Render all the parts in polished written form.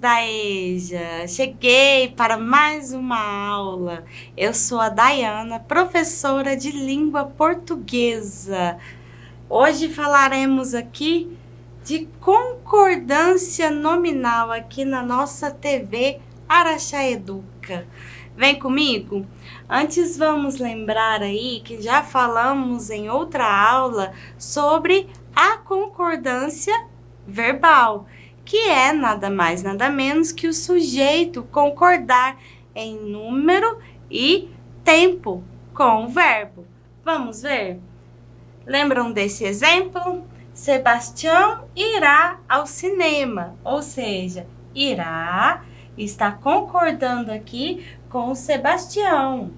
da EJA! Cheguei para mais uma aula. Eu sou a Dayana, professora de língua portuguesa. Hoje falaremos aqui de concordância nominal aqui na nossa TV Araxá Educa. Vem comigo? Antes vamos lembrar aí que já falamos em outra aula sobre a concordância verbal, que é nada mais, nada menos que o sujeito concordar em número e tempo com o verbo. Vamos ver? Lembram desse exemplo? Sebastião irá ao cinema, ou seja, irá está concordando aqui com o Sebastião.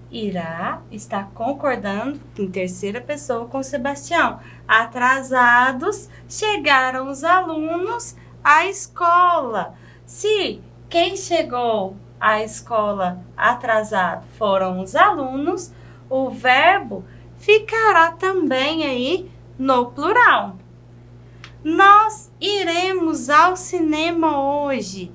Irá está concordando em terceira pessoa com o Sebastião. Atrasados, chegaram os alunos à escola. Se quem chegou à escola atrasado foram os alunos, o verbo ficará também aí no plural. Nós iremos ao cinema hoje.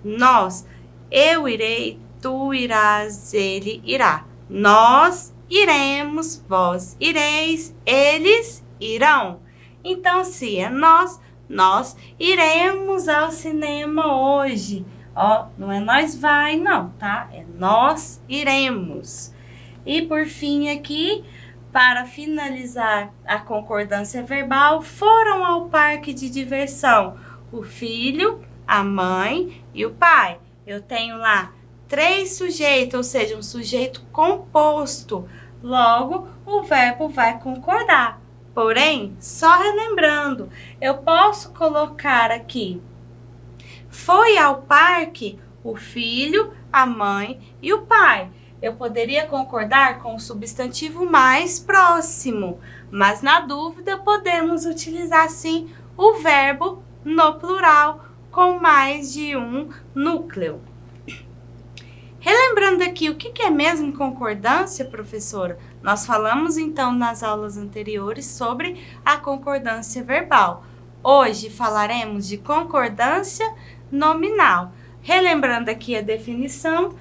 Nós, eu irei, tu irás, ele irá. Nós iremos, vós ireis, eles irão. Então, se é nós iremos ao cinema hoje. Ó, não é nós vai, não, tá? É nós iremos. E por fim aqui, para finalizar a concordância verbal, foram ao parque de diversão o filho, a mãe e o pai. Eu tenho lá 3 sujeitos, ou seja, um sujeito composto. Logo, o verbo vai concordar. Porém, só relembrando, eu posso colocar aqui: foi ao parque o filho, a mãe e o pai. Eu poderia concordar com o substantivo mais próximo, mas na dúvida podemos utilizar sim o verbo no plural com mais de um núcleo. Relembrando aqui, o que é mesmo concordância, professora? Nós falamos então nas aulas anteriores sobre a concordância verbal. Hoje falaremos de concordância nominal. Relembrando aqui a definição,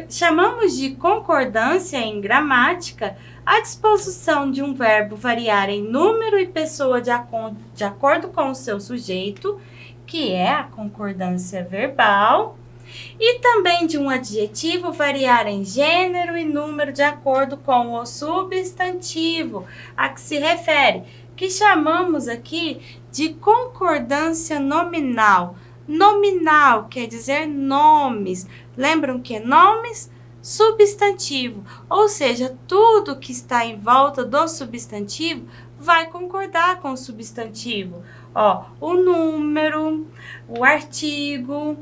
chamamos de concordância em gramática a disposição de um verbo variar em número e pessoa de acordo com o seu sujeito, que é a concordância verbal, e também de um adjetivo variar em gênero e número de acordo com o substantivo a que se refere, que chamamos aqui de concordância nominal. Nominal quer dizer nomes. Lembram que nomes? Substantivo. Ou seja, tudo que está em volta do substantivo vai concordar com o substantivo. Ó, o número, o artigo,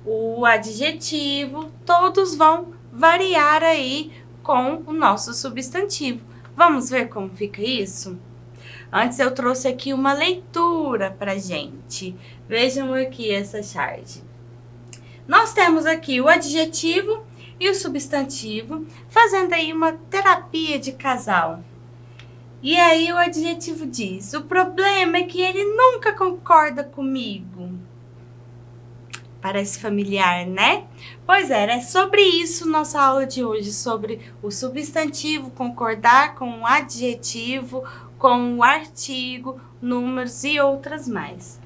o adjetivo, todos vão variar aí com o nosso substantivo. Vamos ver como fica isso? Antes eu trouxe aqui uma leitura pra gente. Vejam aqui essa charge. Nós temos aqui o adjetivo e o substantivo fazendo aí uma terapia de casal. E aí o adjetivo diz: o problema é que ele nunca concorda comigo. Parece familiar, né? Pois é sobre isso nossa aula de hoje, sobre o substantivo concordar com o adjetivo, com o artigo, números e outras mais.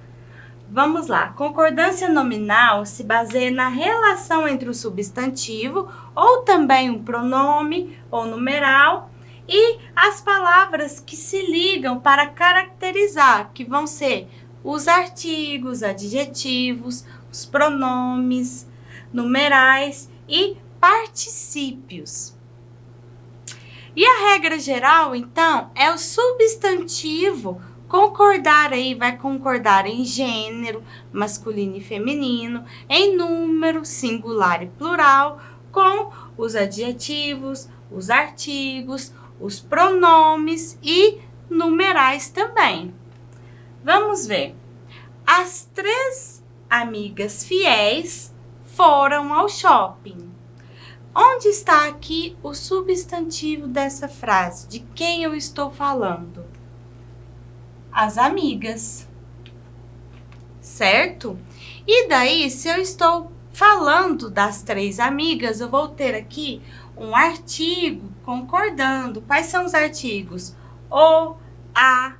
Vamos lá. Concordância nominal se baseia na relação entre o substantivo ou também um pronome ou numeral e as palavras que se ligam para caracterizar, que vão ser os artigos, adjetivos, os pronomes, numerais e particípios. E a regra geral, então, é o substantivo concordar aí, vai concordar em gênero, masculino e feminino, em número, singular e plural, com os adjetivos, os artigos, os pronomes e numerais também. Vamos ver. As 3 amigas fiéis foram ao shopping. Onde está aqui o substantivo dessa frase? De quem eu estou falando? As amigas. certo? E daí, se eu estou falando das 3 amigas, eu vou ter aqui um artigo concordando. Quais são os artigos? O, a,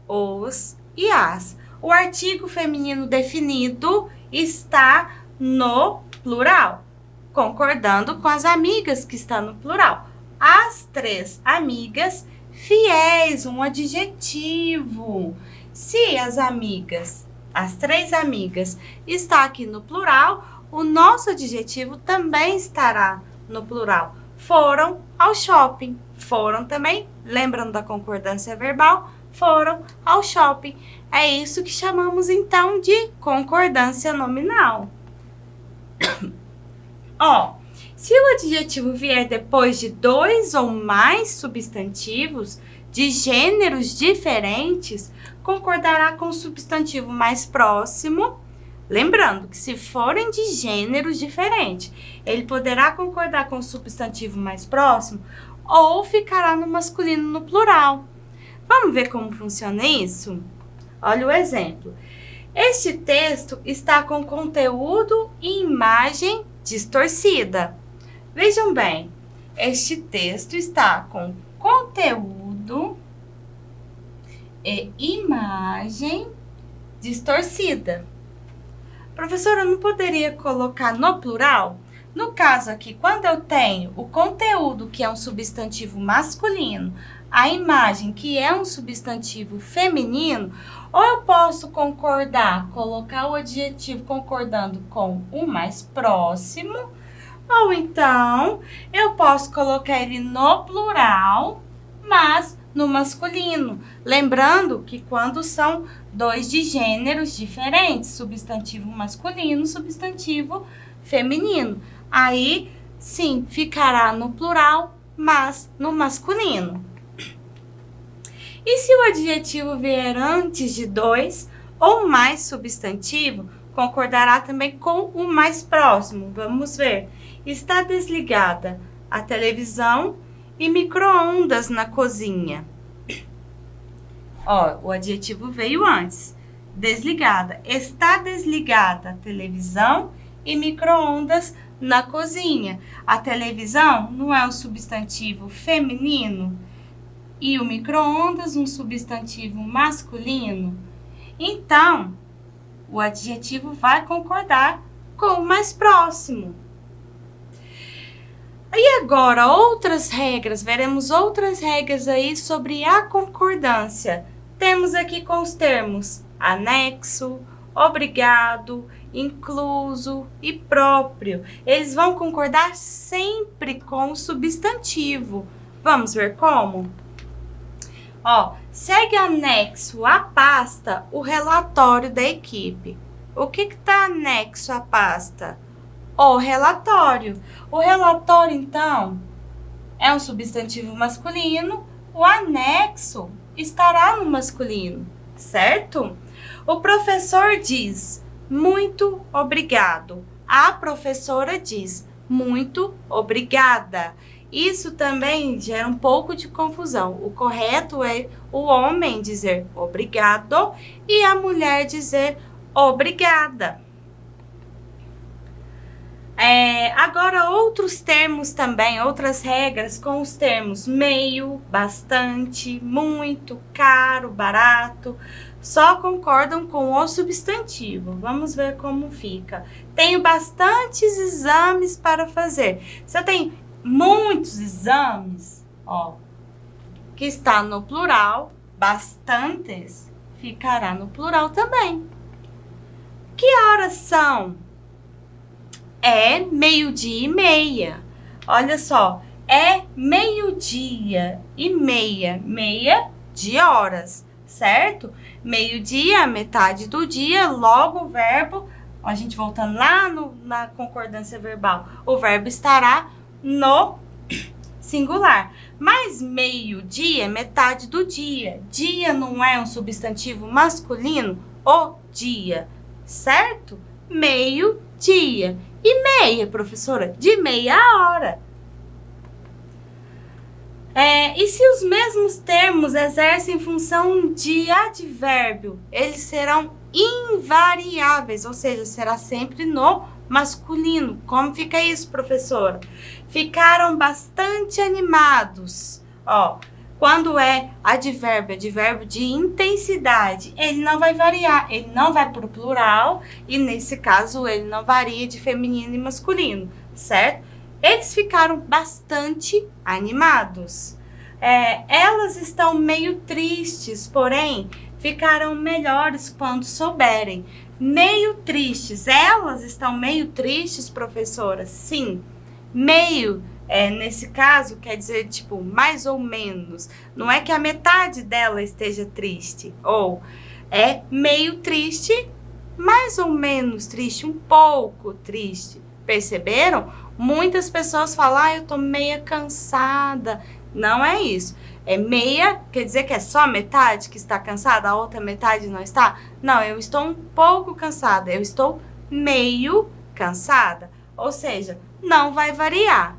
os e as. O artigo feminino definido está no plural, concordando com as amigas que está no plural. As 3 amigas fiéis, um adjetivo. Se as 3 amigas está aqui no plural, o nosso adjetivo também estará no plural. Foram ao shopping. Foram também, lembrando da concordância verbal, foram ao shopping. É isso que chamamos então de concordância nominal. Ó, se o adjetivo vier depois de 2 ou mais substantivos de gêneros diferentes, concordará com o substantivo mais próximo. Lembrando que se forem de gêneros diferentes, ele poderá concordar com o substantivo mais próximo ou ficará no masculino no plural. Vamos ver como funciona isso? Olha o exemplo. Este texto está com conteúdo e imagem distorcida. Vejam bem, este texto está com conteúdo e imagem distorcida. Professora, eu não poderia colocar no plural? No caso aqui, quando eu tenho o conteúdo, que é um substantivo masculino, a imagem, que é um substantivo feminino, ou eu posso concordar, colocar o adjetivo concordando com o mais próximo, ou então eu posso colocar ele no plural, mas no masculino. Lembrando que quando são 2 de gêneros diferentes, substantivo masculino, substantivo feminino, aí sim ficará no plural, mas no masculino. E se o adjetivo vier antes de 2 ou mais substantivo, concordará também com o mais próximo. Vamos ver. Está desligada a televisão e micro-ondas na cozinha. Ó, o adjetivo veio antes. Desligada. Está desligada a televisão e micro-ondas na cozinha. A televisão não é um substantivo feminino? E o micro-ondas, um substantivo masculino? Então, o adjetivo vai concordar com o mais próximo. E agora, outras regras, veremos outras regras aí sobre a concordância. Temos aqui com os termos anexo, obrigado, incluso e próprio. Eles vão concordar sempre com o substantivo. Vamos ver como? Ó, segue anexo à pasta o relatório da equipe. O que está anexo à pasta? O relatório. O relatório, então, é um substantivo masculino. O anexo estará no masculino, certo? O professor diz, muito obrigado. A professora diz, muito obrigada. Isso também gera um pouco de confusão. O correto é o homem dizer obrigado e a mulher dizer obrigada. Agora, outros termos também, outras regras com os termos meio, bastante, muito, caro, barato, só concordam com o substantivo. Vamos ver como fica. Tenho bastantes exames para fazer. Se eu tenho muitos exames, ó, que está no plural, bastantes, ficará no plural também. Que horas são? É 12:30. Olha só, é 12:30. Meia de horas, certo? Meio-dia, metade do dia, logo o verbo, a gente voltando lá na concordância verbal, o verbo estará no singular. Mas meio-dia, metade do dia. Dia não é um substantivo masculino? O dia, certo? Meio-dia. E meia, professora? De meia hora. E se os mesmos termos exercem função de advérbio, eles serão invariáveis, ou seja, será sempre no masculino. Como fica isso, professora? Ficaram bastante animados. Ó, quando é advérbio de intensidade, ele não vai variar, ele não vai para o plural e, nesse caso, ele não varia de feminino e masculino, certo? Eles ficaram bastante animados. Elas estão meio tristes, porém, ficarão melhores quando souberem. Meio tristes. Elas estão meio tristes, professora? Sim. Meio, nesse caso, quer dizer, tipo, mais ou menos. Não é que a metade dela esteja triste. Ou é meio triste, mais ou menos triste, um pouco triste. Perceberam? Muitas pessoas falam, eu tô meia cansada. Não é isso. Meia, quer dizer que é só metade que está cansada, a outra metade não está? Não, eu estou um pouco cansada, eu estou meio cansada. Ou seja, não vai variar.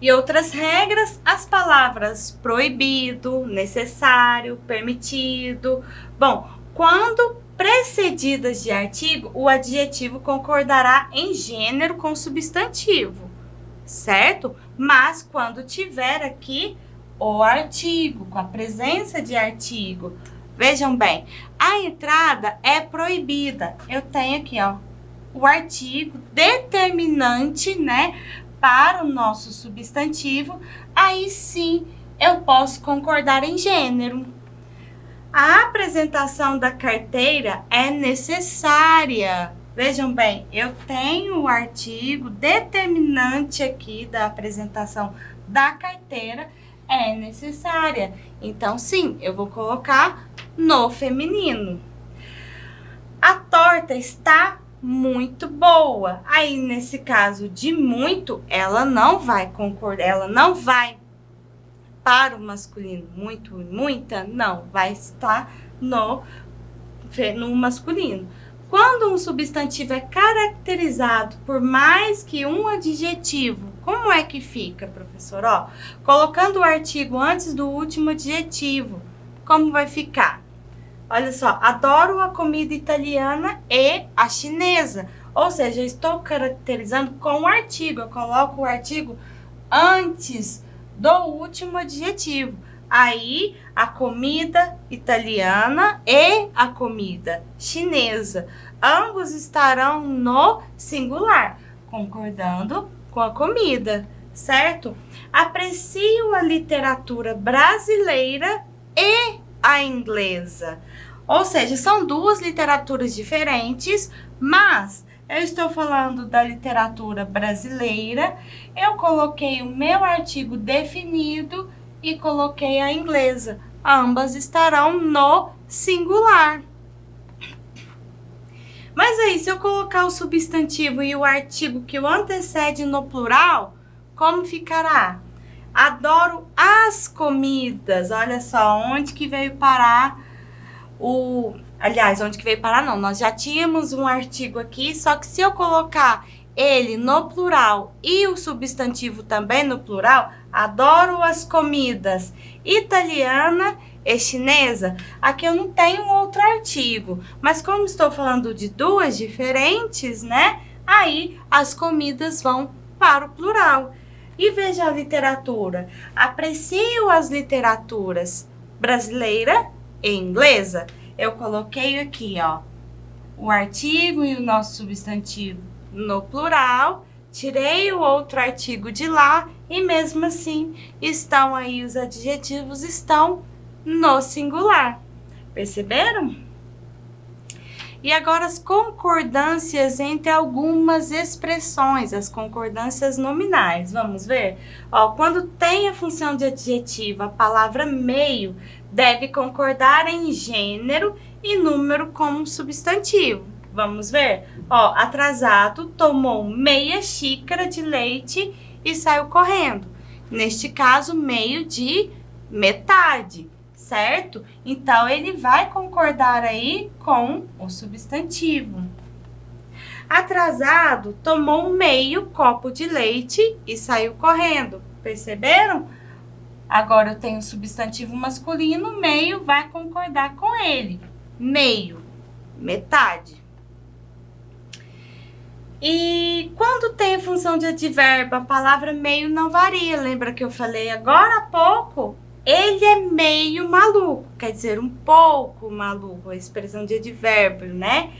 E outras regras, as palavras proibido, necessário, permitido. Bom, quando precedidas de artigo, o adjetivo concordará em gênero com o substantivo, certo? Mas quando tiver aqui o artigo, com a presença de artigo, vejam bem, a entrada é proibida. Eu tenho aqui, ó, o artigo determinante, né, para o nosso substantivo. Aí sim eu posso concordar em gênero. A apresentação da carteira é necessária. Vejam bem, eu tenho o artigo determinante aqui da apresentação da carteira, é necessária. Então, sim, eu vou colocar no feminino. A torta está muito boa. Aí, nesse caso de muito, ela não vai concordar, ela não vai para o masculino. Muito e muita, não, vai estar no masculino. Quando um substantivo é caracterizado por mais que um adjetivo, como é que fica, professor? Ó, colocando o artigo antes do último adjetivo, como vai ficar? Olha só, adoro a comida italiana e a chinesa. Ou seja, eu estou caracterizando com o artigo, eu coloco o artigo antes do último adjetivo. Aí, a comida italiana e a comida chinesa, ambos estarão no singular, concordando com a comida, certo? Aprecio a literatura brasileira e a inglesa. Ou seja, são duas literaturas diferentes, mas eu estou falando da literatura brasileira, eu coloquei o meu artigo definido e coloquei a inglesa. Ambas estarão no singular. Mas aí, se eu colocar o substantivo e o artigo que o antecede no plural, como ficará? Adoro as comidas. Olha só, onde que veio parar o... Aliás, onde que veio parar não, nós já tínhamos um artigo aqui, só que se eu colocar ele no plural e o substantivo também no plural, adoro as comidas italiana e chinesa, aqui eu não tenho outro artigo, mas como estou falando de duas diferentes, né, aí as comidas vão para o plural. E veja a literatura, aprecio as literaturas brasileira e inglesa. Eu coloquei aqui, ó, o artigo e o nosso substantivo no plural, tirei o outro artigo de lá e mesmo assim estão aí os adjetivos, estão no singular. Perceberam? E agora as concordâncias entre algumas expressões, as concordâncias nominais. Vamos ver? Ó, quando tem a função de adjetivo, a palavra meio deve concordar em gênero e número como substantivo. Vamos ver? Ó, atrasado tomou meia xícara de leite e saiu correndo. Neste caso, meio de metade, certo? Então, ele vai concordar aí com o substantivo. Atrasado tomou meio copo de leite e saiu correndo. Perceberam? Agora, eu tenho o substantivo masculino, meio vai concordar com ele. meio, metade. E quando tem a função de advérbio, a palavra meio não varia. Lembra que eu falei agora há pouco? Ele é meio maluco, quer dizer, um pouco maluco, a expressão de advérbio, né?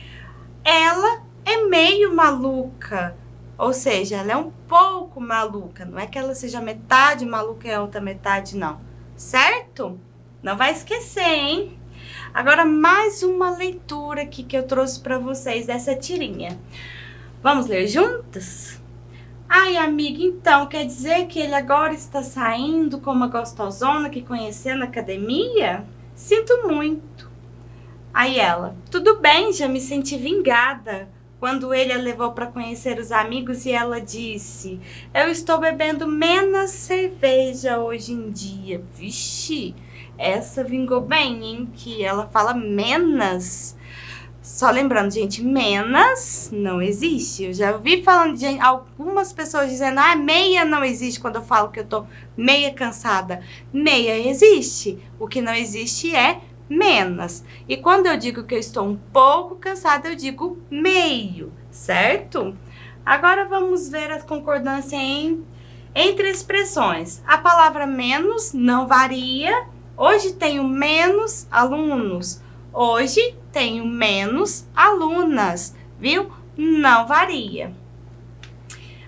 Ela é meio maluca, ou seja, ela é um pouco maluca. Não é que ela seja metade maluca e a outra metade não, certo? Não vai esquecer, hein? Agora, mais uma leitura aqui que eu trouxe para vocês dessa tirinha. Vamos ler juntas? Ai, amiga, então, quer dizer que ele agora está saindo com uma gostosona que conheceu na academia? Sinto muito. Aí ela, tudo bem, já me senti vingada. Quando ele a levou para conhecer os amigos e ela disse, eu estou bebendo menos cerveja hoje em dia. Vixe, essa vingou bem, hein? Que ela fala menos. Só lembrando, gente, menos não existe. Eu já ouvi falando de algumas pessoas dizendo, meia não existe quando eu falo que eu tô meia cansada. Meia existe. O que não existe é menos. E quando eu digo que eu estou um pouco cansada, eu digo meio, certo? Agora vamos ver a concordância entre expressões. A palavra menos não varia. Hoje tenho menos alunos. Hoje tenho menos alunas, viu? Não varia.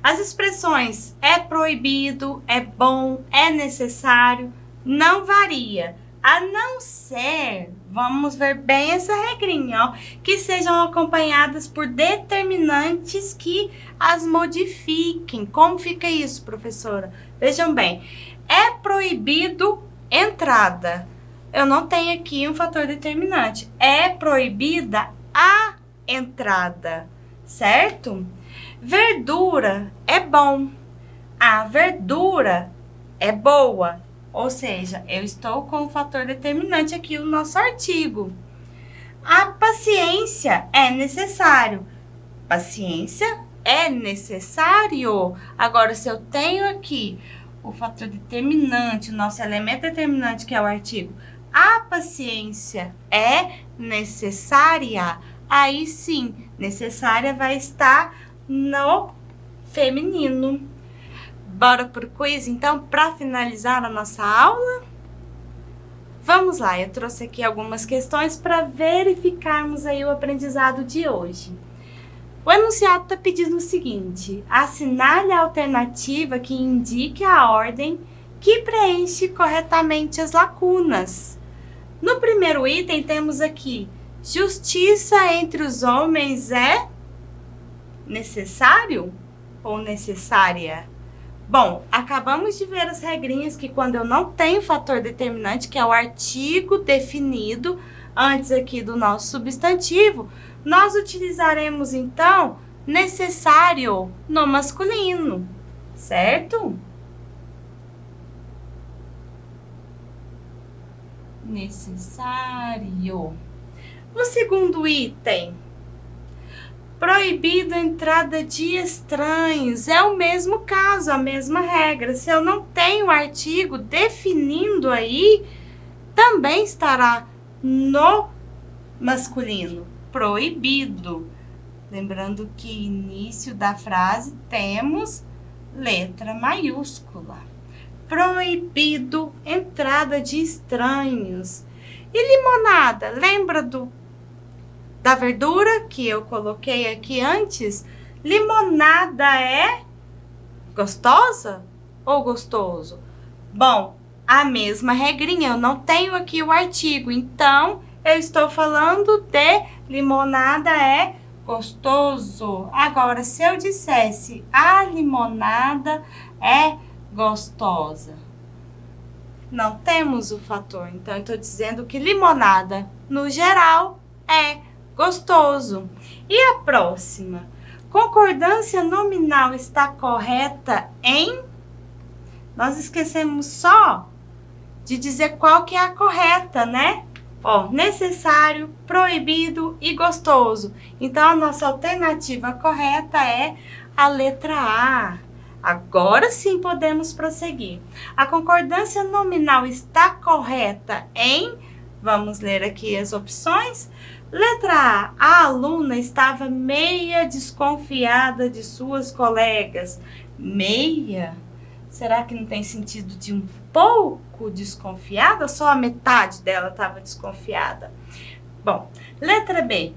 As expressões é proibido, é bom, é necessário, não varia. A não ser, vamos ver bem essa regrinha, ó, que sejam acompanhadas por determinantes que as modifiquem. Como fica isso, professora? Vejam bem, é proibido entrada. Eu não tenho aqui um fator determinante. É proibida a entrada, certo? Verdura é bom. A verdura é boa. Ou seja, eu estou com o fator determinante aqui no nosso artigo. A paciência é necessário. Paciência é necessário. Agora, se eu tenho aqui o fator determinante, o nosso elemento determinante, que é o artigo, a paciência é necessária, aí sim, necessária vai estar no feminino. Bora pro quiz, então, para finalizar a nossa aula? Vamos lá, eu trouxe aqui algumas questões para verificarmos aí o aprendizado de hoje. O enunciado está pedindo o seguinte, assinale a alternativa que indique a ordem que preenche corretamente as lacunas. No primeiro item temos aqui, justiça entre os homens é necessário ou necessária? Bom, acabamos de ver as regrinhas que quando eu não tenho fator determinante, que é o artigo definido antes aqui do nosso substantivo, nós utilizaremos então necessário no masculino, certo? Necessário. O segundo item, proibido a entrada de estranhos. É o mesmo caso, a mesma regra. Se eu não tenho artigo definindo aí, também estará no masculino. Proibido. Lembrando que início da frase temos letra maiúscula. Proibido entrada de estranhos. E limonada, lembra da verdura que eu coloquei aqui antes? Limonada é gostosa ou gostoso? Bom, a mesma regrinha, eu não tenho aqui o artigo, então eu estou falando de limonada é gostoso. Agora, se eu dissesse a limonada é gostosa, não temos o fator, então eu estou dizendo que limonada, no geral, é gostoso. E a próxima? Concordância nominal está correta em? Nós esquecemos só de dizer qual que é a correta, né? Ó, necessário, proibido e gostoso. Então, a nossa alternativa correta é a letra A. Agora sim podemos prosseguir. A concordância nominal está correta em? Vamos ler aqui as opções. Letra A aluna estava meia desconfiada de suas colegas. Meia? Será que não tem sentido de um pouco desconfiada? Só a metade dela estava desconfiada. Bom, letra B.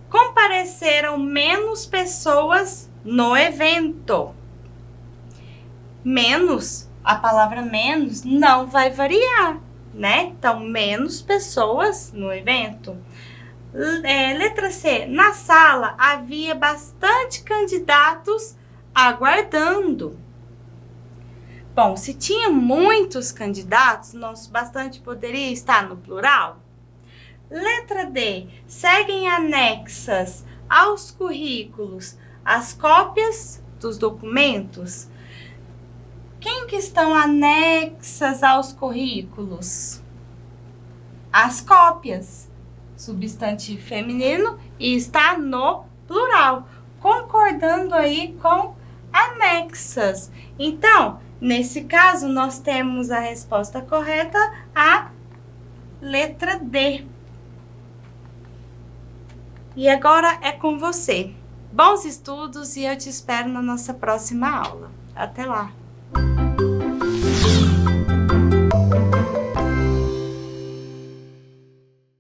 Compareceram menos pessoas no evento. Menos, a palavra menos não vai variar, né? Então, menos pessoas no evento. Letra C. Na sala havia bastante candidatos aguardando. Bom, se tinha muitos candidatos, nosso bastante poderia estar no plural. Letra D. Seguem anexas aos currículos as cópias dos documentos. Quem que estão anexas aos currículos? As cópias. Substantivo feminino e está no plural, concordando aí com anexas. Então, nesse caso, nós temos a resposta correta, a letra D. E agora é com você. Bons estudos e eu te espero na nossa próxima aula. Até lá!